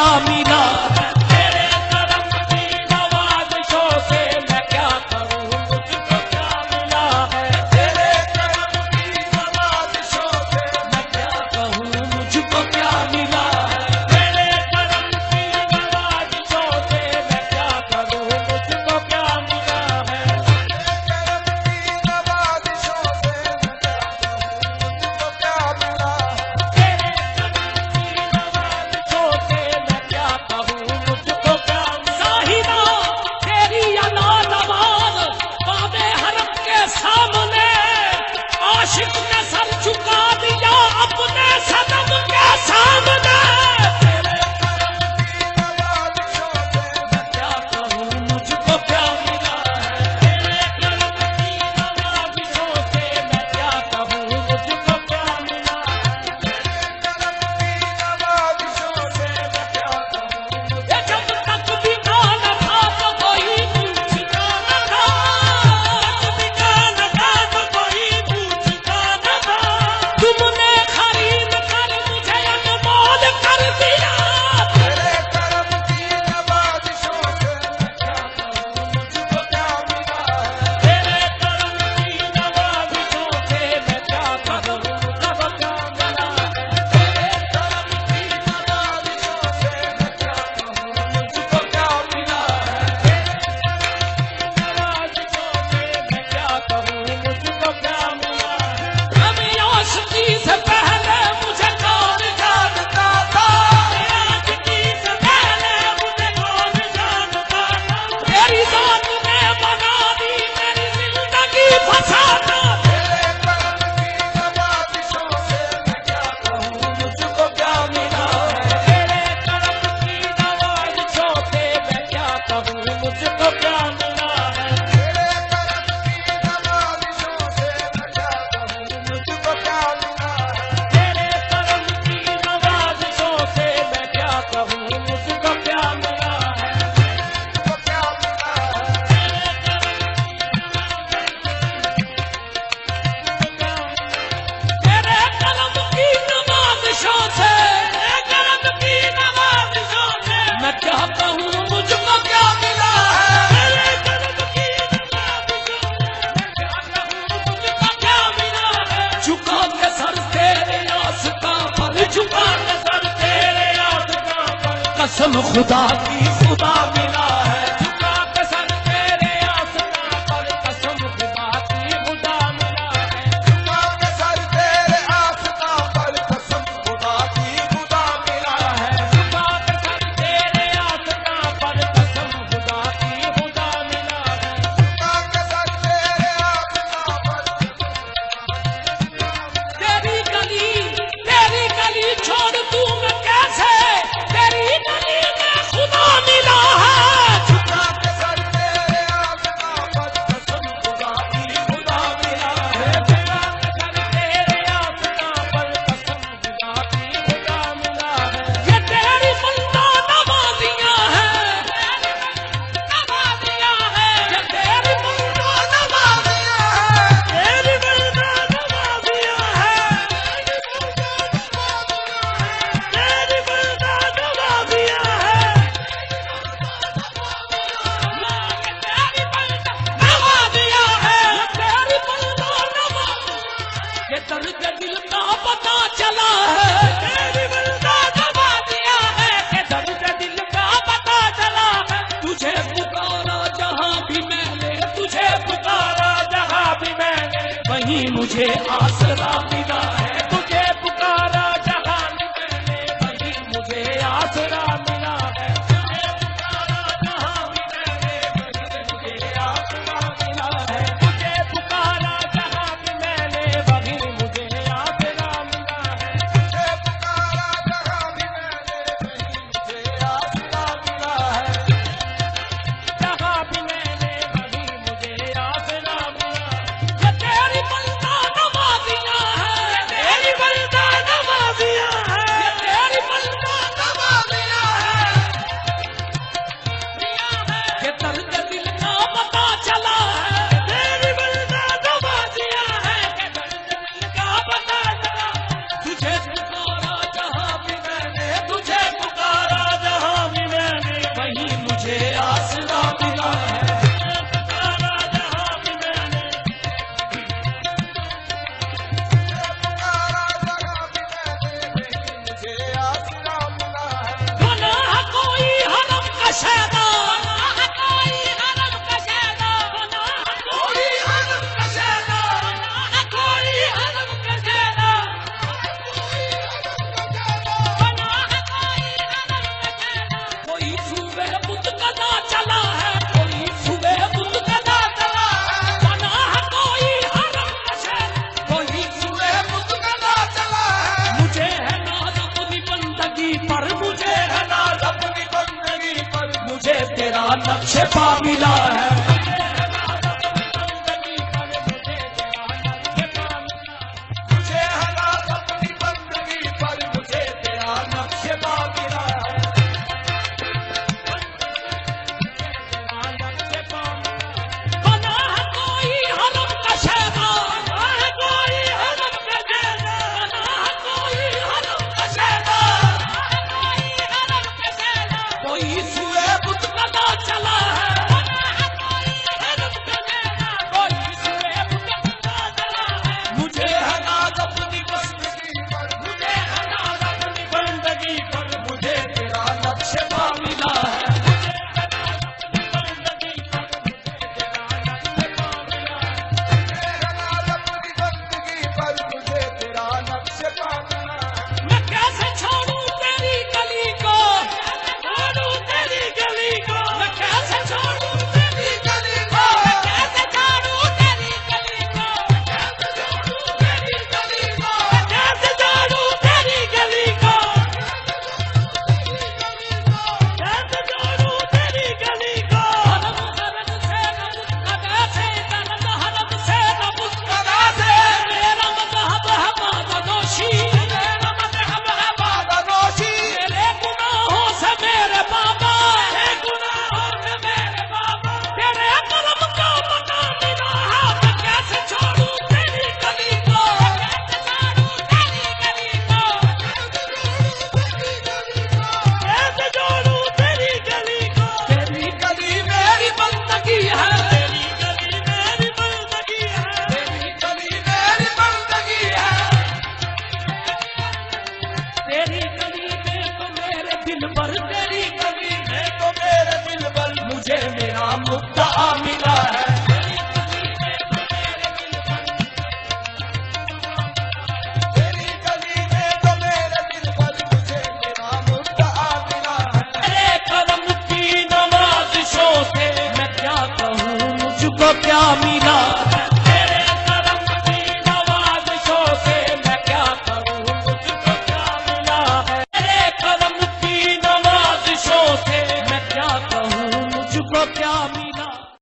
क्या मिला। कसम खुदा की खुदा मिला है, झुका के सर तेरे आसमां पर, कसम खुदा की खुदा मिला है, झुका के सर तेरे आसमां पर, कसम खुदा की खुदा मिला है, झुका के सर तेरे आसमां पर, कसम खुदा की खुदा मिला है, झुका के सर तेरे आसमां पर। तेरी गली छोड़ दूं मैं कैसे, तेरी गली में खुदा मिला है, झुका के सर तेरे आसमां पर, कसम खुदा की खुदा मिला है, झुका के सर तेरे आसमां पर, कसम खुदा की खुदा मिला है। ये तेरी बंदा नवाजियां हैं, नवाजियां हैं, ये तेरी बंदा नवाजियां हैं, तेरी बंदा नवाजियां हैं, तेरी बंदा नवाजियां हैं, नवाजियां हैं, तेरी बंदा नवाजियां। ये दर्द दिल का पता चला है, तेरी बंदा नवाजियां है, ये दर्द दिल का पता चला है, तुझे पुकारा जहां भी मैंने, तुझे पुकारा जहां भी मैंने, वहीं मुझे आसरा मिला है।